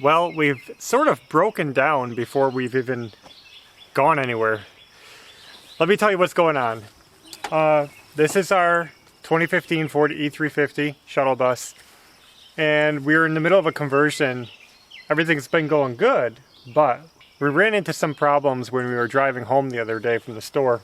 Well, we've sort of broken down before we've even gone anywhere. Let me tell you what's going on. This is our 2015 Ford E350 shuttle bus, and we're in the middle of a conversion. Everything's been going good, but we ran into some problems when we were driving home the other day from the store.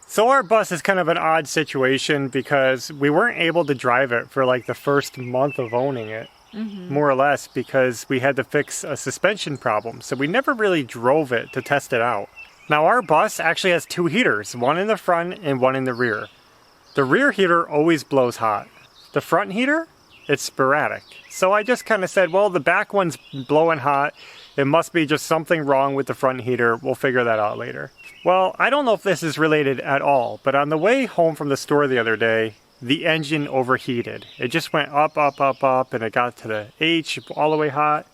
So our bus is kind of an odd situation because we weren't able to drive it for like the first month of owning it, more or less, because we had to fix a suspension problem. So we never really drove it to test it out. Now our bus actually has two heaters, one in the front and one in the rear. The rear heater always blows hot. The front heater, it's sporadic. So I just kind of said, well, the back one's blowing hot. It must be just something wrong with the front heater. We'll figure that out later. Well, I don't know if this is related at all, but on the way home from the store the other day, the engine overheated. It just went up, up, up, up, and it got to the H, all the way hot.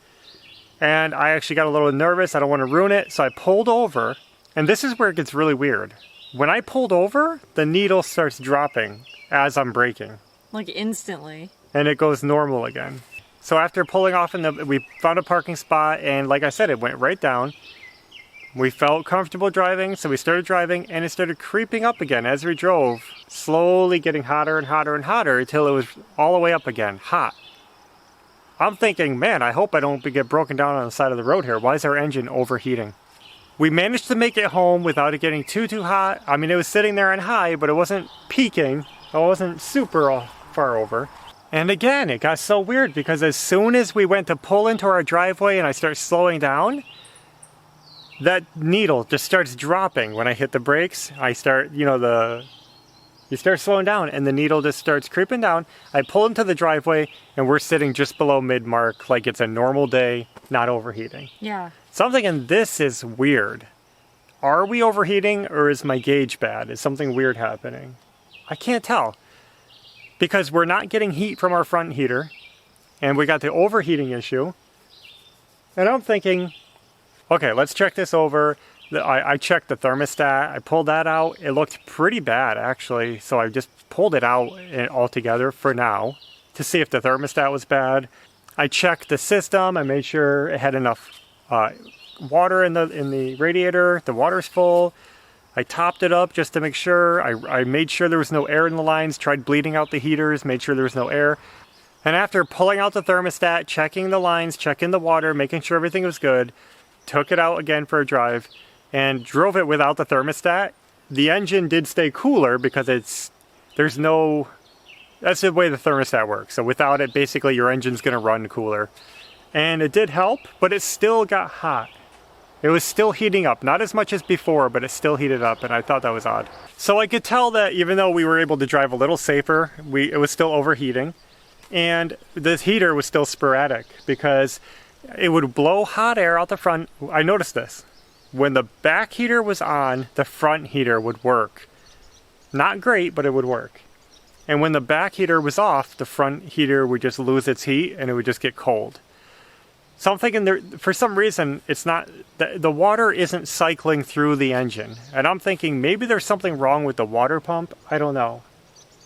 And I actually got a little nervous. I don't want to ruin it, so I pulled over. And this is where it gets really weird. When I pulled over, the needle starts dropping as I'm braking. Like instantly. And it goes normal again. So after pulling off, we found a parking spot, and like I said, it went right down. We felt comfortable driving, so we started driving, and it started creeping up again as we drove, slowly getting hotter and hotter and hotter until it was all the way up again, hot. I'm thinking, man, I hope I don't get broken down on the side of the road here. Why is our engine overheating? We managed to make it home without it getting too hot. I mean, it was sitting there on high, but it wasn't peaking. It wasn't super far over. And again, it got so weird because as soon as we went to pull into our driveway and I start slowing down, that needle just starts dropping. When I hit the brakes, I start, you start slowing down and the needle just starts creeping down. I pull into the driveway and we're sitting just below mid-mark like it's a normal day, not overheating. Yeah. So I'm thinking this is weird. Are we overheating or is my gauge bad? Is something weird happening? I can't tell. Because we're not getting heat from our front heater, and we got the overheating issue. And I'm thinking, okay, let's check this over. I checked the thermostat, I pulled that out. It looked pretty bad, actually, so I just pulled it out altogether for now to see if the thermostat was bad. I checked the system, I made sure it had enough water in the radiator, the water's full. I topped it up just to make sure. I made sure there was no air in the lines, tried bleeding out the heaters, made sure there was no air. And after pulling out the thermostat, checking the lines, checking the water, making sure everything was good, took it out again for a drive, and drove it without the thermostat. The engine did stay cooler because that's the way the thermostat works. So without it, basically your engine's gonna run cooler. And it did help, but it still got hot. It was still heating up, not as much as before, but it still heated up, and I thought that was odd. So I could tell that even though we were able to drive a little safer, it was still overheating, and the heater was still sporadic because it would blow hot air out the front. I noticed this. When the back heater was on, the front heater would work. Not great, but it would work. And when the back heater was off, the front heater would just lose its heat, and it would just get cold. So I'm thinking for some reason, it's not, the water isn't cycling through the engine. And I'm thinking maybe there's something wrong with the water pump. I don't know.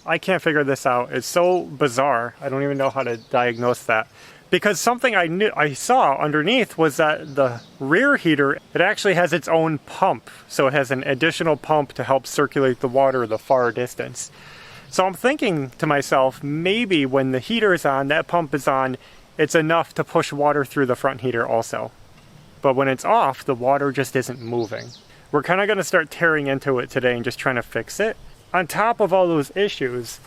I can't figure this out. It's so bizarre. I don't even know how to diagnose that. Because something I saw underneath was that the rear heater, it actually has its own pump. So it has an additional pump to help circulate the water the far distance. So I'm thinking to myself, maybe when the heater is on, that pump is on, it's enough to push water through the front heater also. But when it's off, the water just isn't moving. We're kind of going to start tearing into it today and just trying to fix it. On top of all those issues,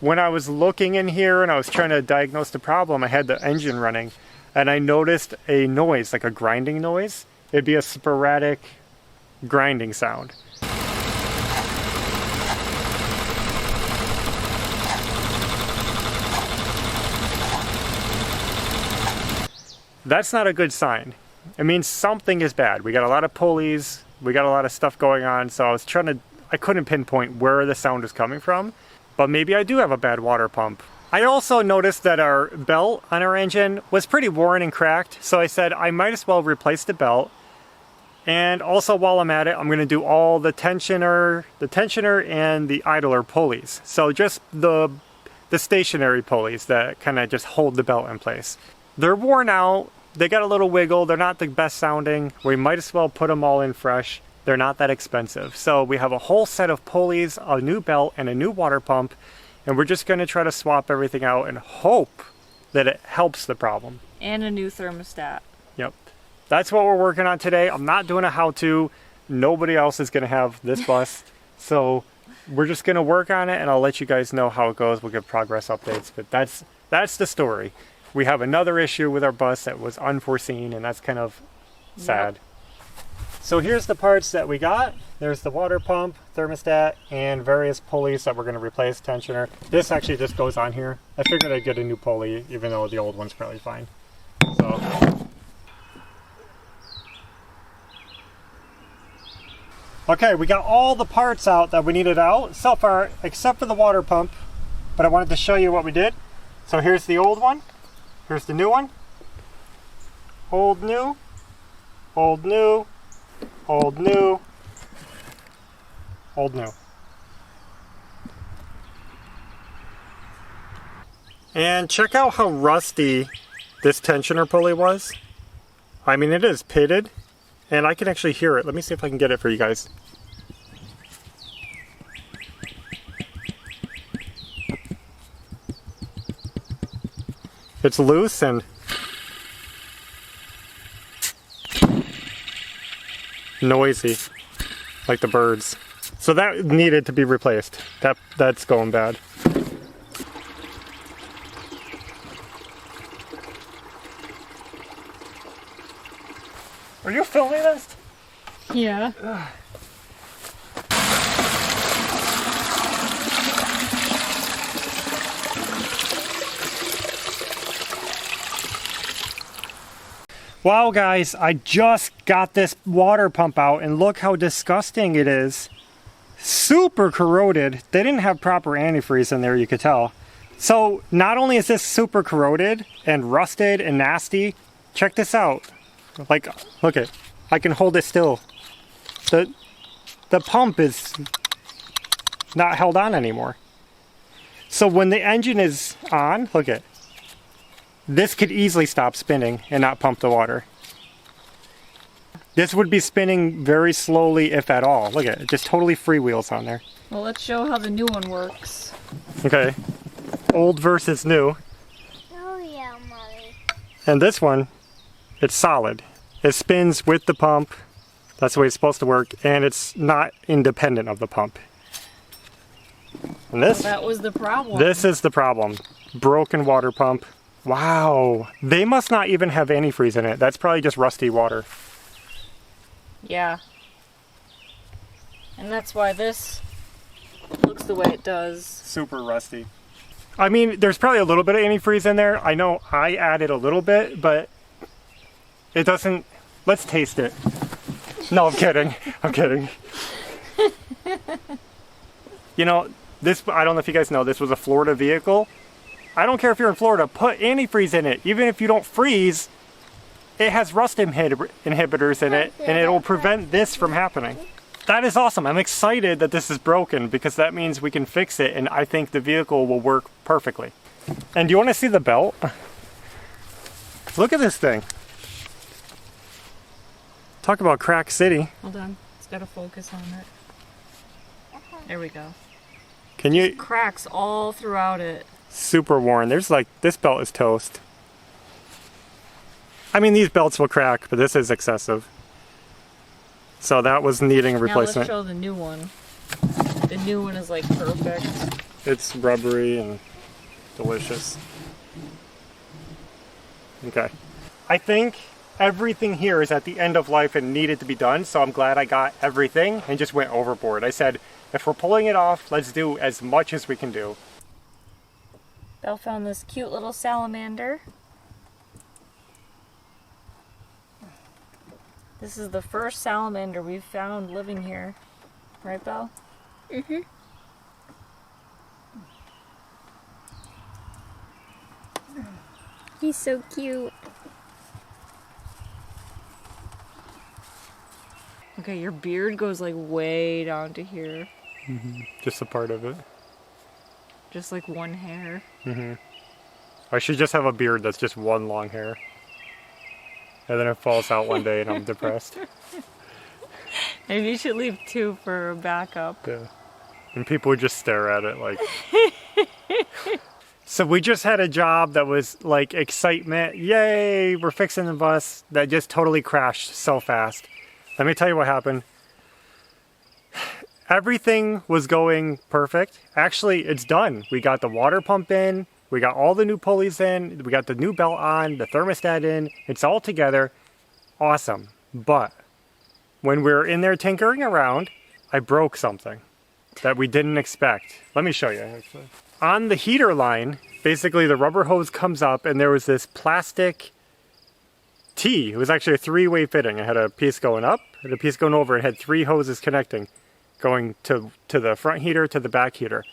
when I was looking in here and I was trying to diagnose the problem, I had the engine running and I noticed a noise, like a grinding noise. It'd be a sporadic grinding sound. That's not a good sign. It means something is bad. We got a lot of pulleys, we got a lot of stuff going on, so I couldn't pinpoint where the sound is coming from, but maybe I do have a bad water pump. I also noticed that our belt on our engine was pretty worn and cracked, so I said I might as well replace the belt. And also while I'm at it, I'm gonna do all the tensioner and the idler pulleys. So just the stationary pulleys that kind of just hold the belt in place. They're worn out, they got a little wiggle. They're not the best sounding. We might as well put them all in fresh. They're not that expensive. So we have a whole set of pulleys, a new belt, and a new water pump. And we're just going to try to swap everything out and hope that it helps the problem. And a new thermostat. Yep. That's what we're working on today. I'm not doing a how-to. Nobody else is going to have this bus. So we're just going to work on it, and I'll let you guys know how it goes. We'll give progress updates. But that's the story. We have another issue with our bus that was unforeseen, and that's kind of sad. Yep. So here's the parts that we got. There's the water pump, thermostat, and various pulleys that we're going to replace, tensioner. This actually just goes on here. I figured I'd get a new pulley, even though the old one's probably fine. So, okay, we got all the parts out that we needed out so far, except for the water pump. But I wanted to show you what we did. So here's the old one. Here's the new one. Old, new. Old, new. Old, new. Old, new. And check out how rusty this tensioner pulley was. I mean, it is pitted, and I can actually hear it. Let me see if I can get it for you guys. It's loose and noisy, like the birds. So that needed to be replaced. That's going bad. Are you filming this? Yeah. Wow guys, I just got this water pump out and look how disgusting it is. Super corroded. They didn't have proper antifreeze in there, you could tell. So not only is this super corroded and rusted and nasty, check this out. Like, look it, I can hold it still. The pump is not held on anymore. So when the engine is on, look it. This could easily stop spinning and not pump the water. This would be spinning very slowly, if at all. Look at it, just totally freewheels on there. Well, let's show how the new one works. Okay, old versus new. Oh yeah, Mommy. And this one, it's solid. It spins with the pump. That's the way it's supposed to work, and it's not independent of the pump. And this, well, that was the problem. This is the problem. Broken water pump. Wow, they must not even have antifreeze in it. That's probably just rusty water. Yeah. And that's why this looks the way it does. Super rusty. I mean, there's probably a little bit of antifreeze in there. I know I added a little bit, but it doesn't... Let's taste it. No, I'm kidding. I'm kidding. You know, this, I don't know if you guys know, this was a Florida vehicle. I don't care if you're in Florida, put antifreeze in it. Even if you don't freeze, it has rust inhibitors in it, and it will prevent this from happening. That is awesome. I'm excited that this is broken because that means we can fix it, and I think the vehicle will work perfectly. And do you want to see the belt? Look at this thing. Talk about crack city. Hold on, it's got to focus on it. There we go. Can you... Cracks all throughout it. Super worn. There's like, this belt is toast. I mean, these belts will crack, but this is excessive. So that was needing a replacement. Now let's show the new one. The new one is like perfect. It's rubbery and delicious. Okay. I think everything here is at the end of life and needed to be done, so I'm glad I got everything and just went overboard. I said, if we're pulling it off, let's do as much as we can do. Belle found this cute little salamander. This is the first salamander we've found living here. Right, Belle? Mm-hmm. He's so cute. Okay, your beard goes like way down to here. Mm-hmm. Just a part of it. Just like one hair. Mm-hmm. I should just have a beard that's just one long hair. And then it falls out one day and I'm depressed. Maybe you should leave 2 for a backup. Yeah. And people would just stare at it like... So we just had a job that was like excitement. Yay, we're fixing the bus. That just totally crashed so fast. Let me tell you what happened. Everything was going perfect. Actually, it's done. We got the water pump in. We got all the new pulleys in. We got the new belt on, the thermostat in. It's all together. Awesome. But when we were in there tinkering around, I broke something that we didn't expect. Let me show you, actually. On the heater line, basically the rubber hose comes up and there was this plastic T. It was actually a 3-way fitting. It had a piece going up and a piece going over. It had 3 hoses connecting, going to the front heater to the back heater.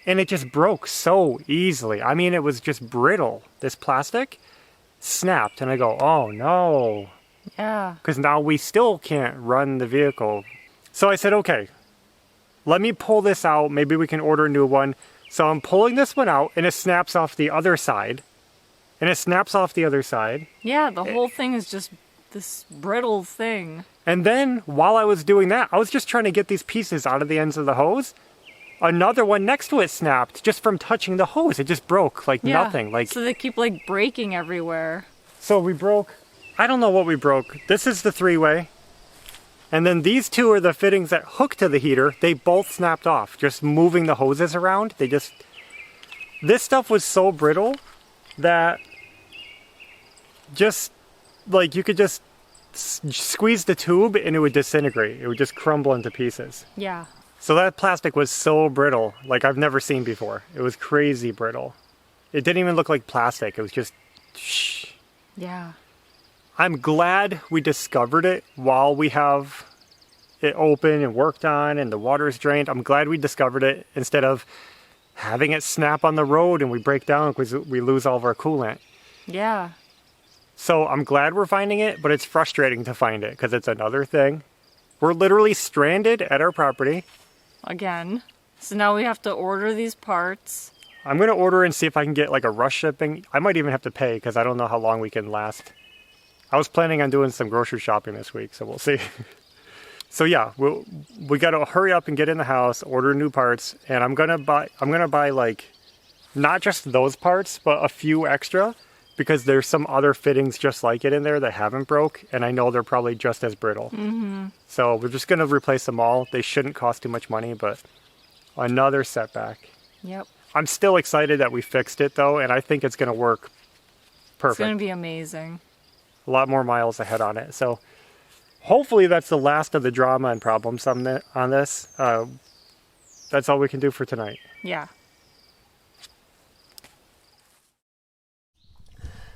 And it just broke so easily. I mean, it was just brittle. This plastic snapped and I go, oh no. Yeah. Because now we still can't run the vehicle. So I said, okay, let me pull this out. Maybe we can order a new one. So I'm pulling this one out and it snaps off the other side. And it snaps off the other side. Yeah, the whole thing is just this brittle thing. And then while I was doing that, I was just trying to get these pieces out of the ends of the hose. Another one next to it snapped just from touching the hose. It just broke like nothing. Like, so they keep like breaking everywhere. so we broke, I don't know what we broke. This is the 3-way. And then these 2 are the fittings that hook to the heater. They both snapped off, just moving the hoses around. This stuff was so brittle that just, like, you could just squeeze the tube and it would disintegrate. It would just crumble into pieces. Yeah. So that plastic was so brittle, like I've never seen before. It was crazy brittle. It didn't even look like plastic. It was just, shh. Yeah. I'm glad we discovered it while we have it open and worked on and the water is drained. I'm glad we discovered it instead of having it snap on the road and we break down because we lose all of our coolant. Yeah. So I'm glad we're finding it, but it's frustrating to find it because it's another thing. We're literally stranded at our property. Again. So now we have to order these parts. I'm going to order and see if I can get like a rush shipping. I might even have to pay because I don't know how long we can last. I was planning on doing some grocery shopping this week, so we'll see. So yeah, we got to hurry up and get in the house, order new parts, and I'm gonna buy like not just those parts, but a few extra because there's some other fittings just like it in there that haven't broke, and I know they're probably just as brittle. Mm-hmm. So we're just gonna replace them all. They shouldn't cost too much money, but another setback. Yep. I'm still excited that we fixed it though, and I think it's gonna work perfect. It's gonna be amazing. A lot more miles ahead on it. So hopefully that's the last of the drama and problems on this. That's all we can do for tonight. Yeah.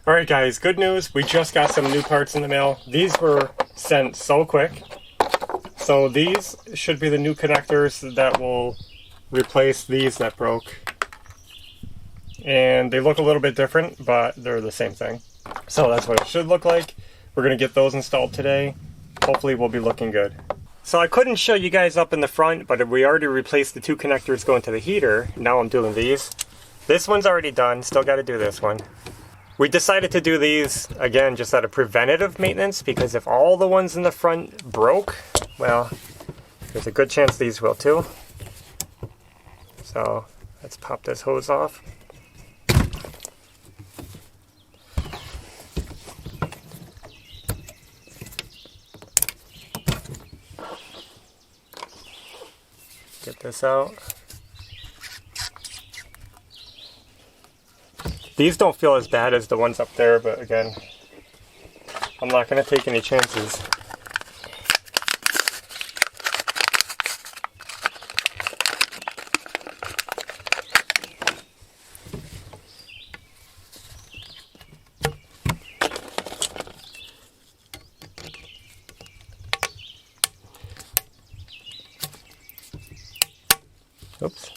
All right, guys, good news. We just got some new parts in the mail. These were sent so quick. So these should be the new connectors that will replace these that broke. And they look a little bit different, but they're the same thing. So that's what it should look like. We're gonna get those installed today. Hopefully we'll be looking good. So I couldn't show you guys up in the front, but we already replaced the 2 connectors going to the heater. Now I'm doing these. This one's already done, still gotta do this one. We decided to do these, again, just out of preventative maintenance, because if all the ones in the front broke, well, there's a good chance these will too. So let's pop this hose off. Get this out. These don't feel as bad as the ones up there, but again, I'm not going to take any chances. Oops.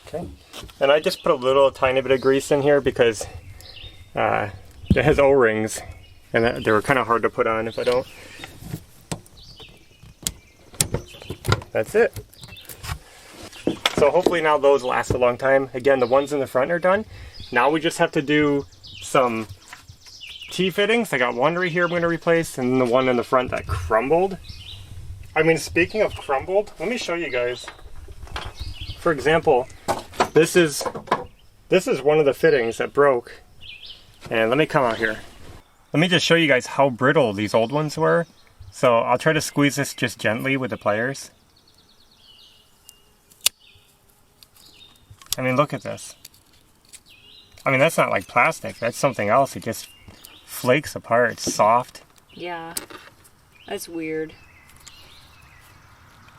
Okay, and I just put a little tiny bit of grease in here because it has O-rings and they were kind of hard to put on if I don't. That's it. So hopefully now those last a long time. Again, the ones in the front are done. Now we just have to do some T-fittings. I got one right here I'm going to replace, and then the one in the front that crumbled. I mean, speaking of crumbled, let me show you guys. For example, this is one of the fittings that broke. And let me come out here. Let me just show you guys how brittle these old ones were. So I'll try to squeeze this just gently with the pliers. I mean, look at this. I mean, that's not like plastic. That's something else. It just flakes apart. It's soft. Yeah, that's weird.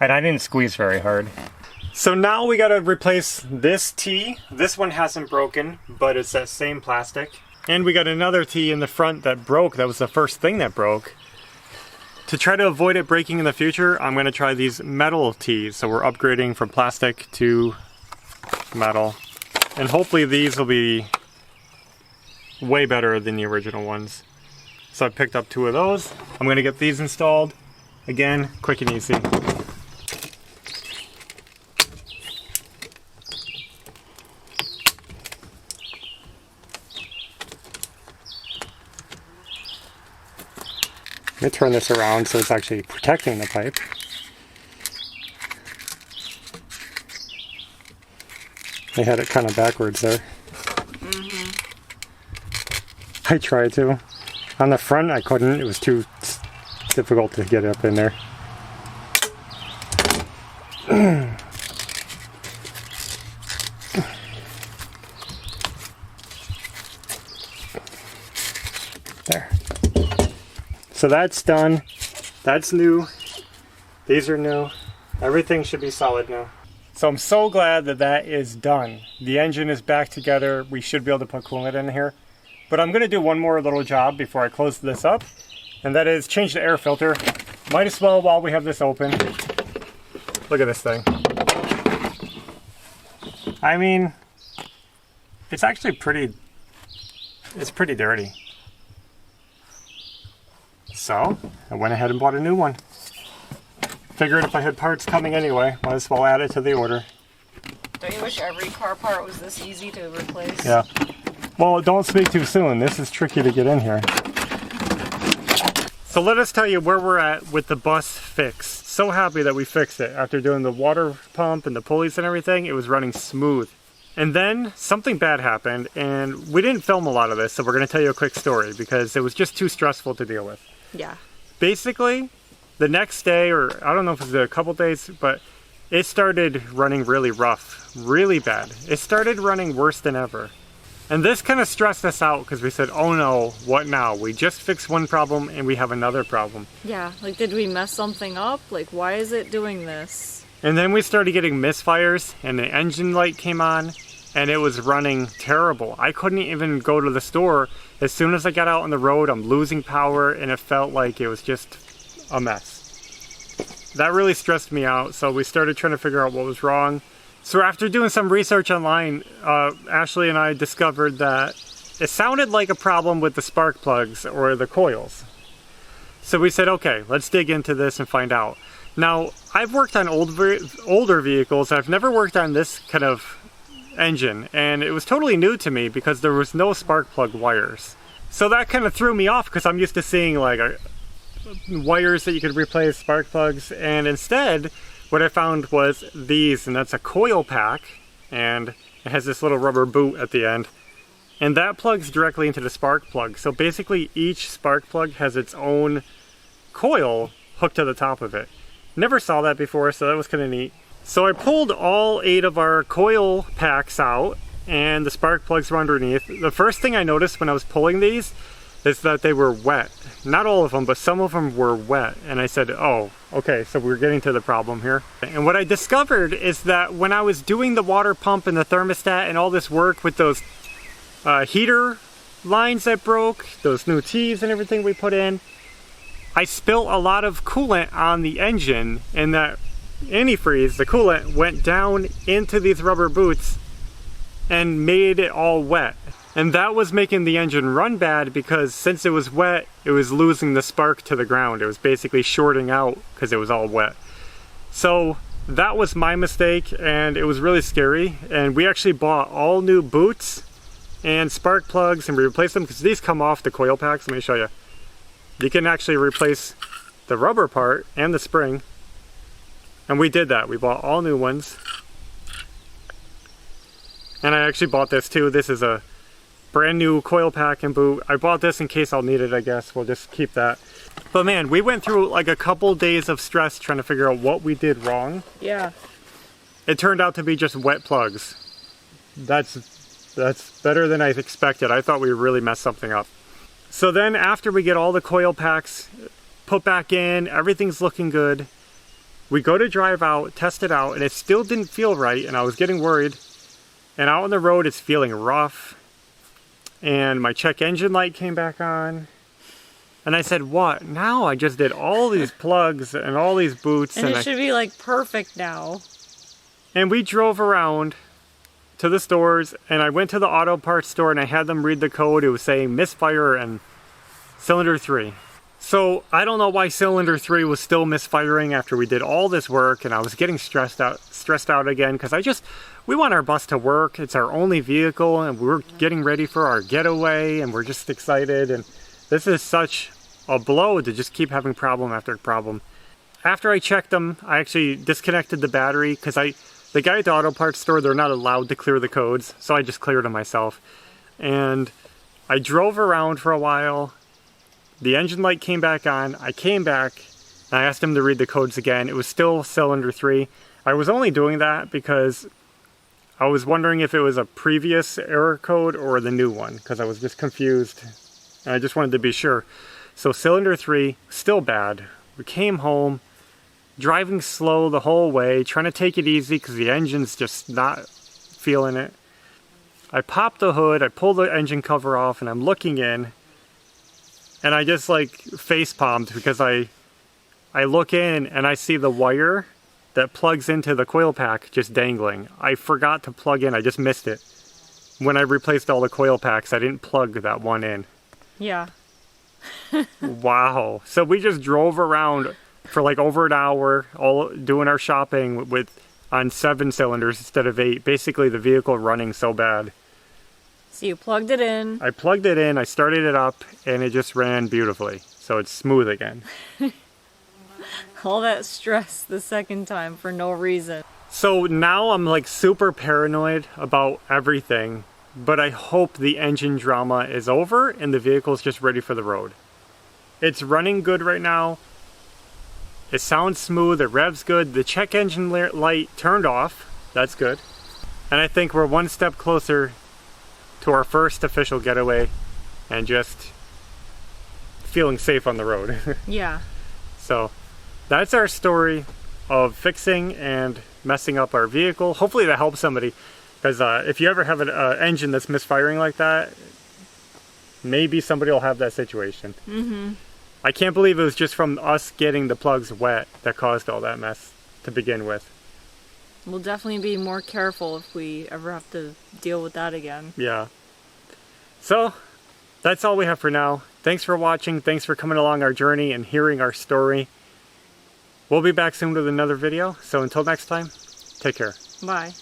And I didn't squeeze very hard. So now we gotta replace this T. This one hasn't broken, but it's that same plastic. And we got another T in the front that broke. That was the first thing that broke. To try to avoid it breaking in the future, I'm gonna try these metal Ts. So we're upgrading from plastic to metal. And hopefully these will be way better than the original ones. So I picked up 2 of those. I'm gonna get these installed. Again, quick and easy. Let me turn this around so it's actually protecting the pipe. I had it kind of backwards there. I tried to. On the front I couldn't, it was too difficult to get up in there. There. So that's done. That's new. These are new. Everything should be solid now. So I'm so glad that that is done. The engine is back together. We should be able to put coolant in here. But I'm going to do one more little job before I close this up. And that is change the air filter. Might as well while we have this open. Look at this thing. I mean, it's actually pretty dirty. So, I went ahead and bought a new one. Figured if I had parts coming anyway, might as well add it to the order. Don't you wish every car part was this easy to replace? Yeah. Well, don't speak too soon. This is tricky to get in here. So let us tell you where we're at with the bus fix. So happy that we fixed it. After doing the water pump and the pulleys and everything, it was running smooth. And then something bad happened, and we didn't film a lot of this, so we're going to tell you a quick story because it was just too stressful to deal with. Yeah. Basically, the next day, or I don't know if it was a couple days, but it started running really rough, really bad. It started running worse than ever. And this kind of stressed us out because we said, oh no, what now? We just fixed one problem and we have another problem. Yeah, like did we mess something up? Like why is it doing this? And then we started getting misfires and the engine light came on and it was running terrible. I couldn't even go to the store. As soon as I got out on the road, I'm losing power and it felt like it was just a mess. That really stressed me out, so we started trying to figure out what was wrong. So after doing some research online, Ashley and I discovered that it sounded like a problem with the spark plugs or the coils. So we said, okay, let's dig into this and find out. Now, I've worked on older vehicles. I've never worked on this kind of engine, and it was totally new to me because there was no spark plug wires. So that kind of threw me off because I'm used to seeing like wires that you could replace spark plugs, and instead what I found was these, and that's a coil pack, and it has this little rubber boot at the end, and that plugs directly into the spark plug. So basically each spark plug has its own coil hooked to the top of it. Never saw that before, so that was kind of neat. So I pulled all 8 of our coil packs out, and the spark plugs were underneath. The first thing I noticed when I was pulling these is that they were wet. Not all of them, but some of them were wet. And I said, oh, okay, so we're getting to the problem here. And what I discovered is that when I was doing the water pump and the thermostat and all this work with those heater lines that broke, those new T's and everything we put in, I spilt a lot of coolant on the engine, and that antifreeze, the coolant, went down into these rubber boots and made it all wet. And that was making the engine run bad because since it was wet, it was losing the spark to the ground. It was basically shorting out because it was all wet. So that was my mistake, and it was really scary. And we actually bought all new boots and spark plugs, and we replaced them because these come off the coil packs. Let me show you. You can actually replace the rubber part and the spring. And we did that. We bought all new ones. And I actually bought this too. This is a brand new coil pack and boot. I bought this in case I'll need it, I guess. We'll just keep that. But man, we went through like a couple days of stress trying to figure out what we did wrong. Yeah. It turned out to be just wet plugs. That's better than I expected. I thought we really messed something up. So then after we get all the coil packs put back in, everything's looking good. We go to drive out, test it out, and it still didn't feel right, and I was getting worried. And out on the road, it's feeling rough. And my check engine light came back on. And I said, what? Now I just did all these plugs and all these boots. And it should be like perfect now. And we drove around to the stores, and I went to the auto parts store and I had them read the code. It was saying misfire and cylinder 3. So I don't know why cylinder 3 was still misfiring after we did all this work, and I was getting stressed out again because we want our bus to work. It's our only vehicle, and we're getting ready for our getaway, and we're just excited. And this is such a blow to just keep having problem after problem. After I checked them, I actually disconnected the battery because the guy at the auto parts store, they're not allowed to clear the codes, so I just cleared them myself. And I drove around for a while. The engine light came back on. I came back and I asked him to read the codes again. It was still cylinder 3. I was only doing that because I was wondering if it was a previous error code or the new one, because I was just confused and I just wanted to be sure. So cylinder 3, still bad. We came home, driving slow the whole way, trying to take it easy because the engine's just not feeling it. I popped the hood, I pulled the engine cover off, and I'm looking in, and I just like face palmed because I look in and I see the wire that plugs into the coil pack just dangling. I forgot to plug in, I just missed it. When I replaced all the coil packs, I didn't plug that one in. Yeah. Wow. So we just drove around for like over an hour, all doing our shopping on 7 cylinders instead of 8. Basically the vehicle running so bad. So you plugged it in. I plugged it in, I started it up, and it just ran beautifully. So it's smooth again. All that stress the second time for no reason. So now I'm like super paranoid about everything, but I hope the engine drama is over and the vehicle's just ready for the road. It's running good right now. It sounds smooth, it revs good. The check engine light turned off. That's good. And I think we're one step closer to our first official getaway and just feeling safe on the road. Yeah. So that's our story of fixing and messing up our vehicle. Hopefully that helps somebody, because if you ever have an engine that's misfiring like that, maybe somebody will have that situation. Mm-hmm. I can't believe it was just from us getting the plugs wet that caused all that mess to begin with. We'll definitely be more careful if we ever have to deal with that again. Yeah. So that's all we have for now. Thanks for watching. Thanks for coming along our journey and hearing our story. We'll be back soon with another video. So until next time, take care. Bye.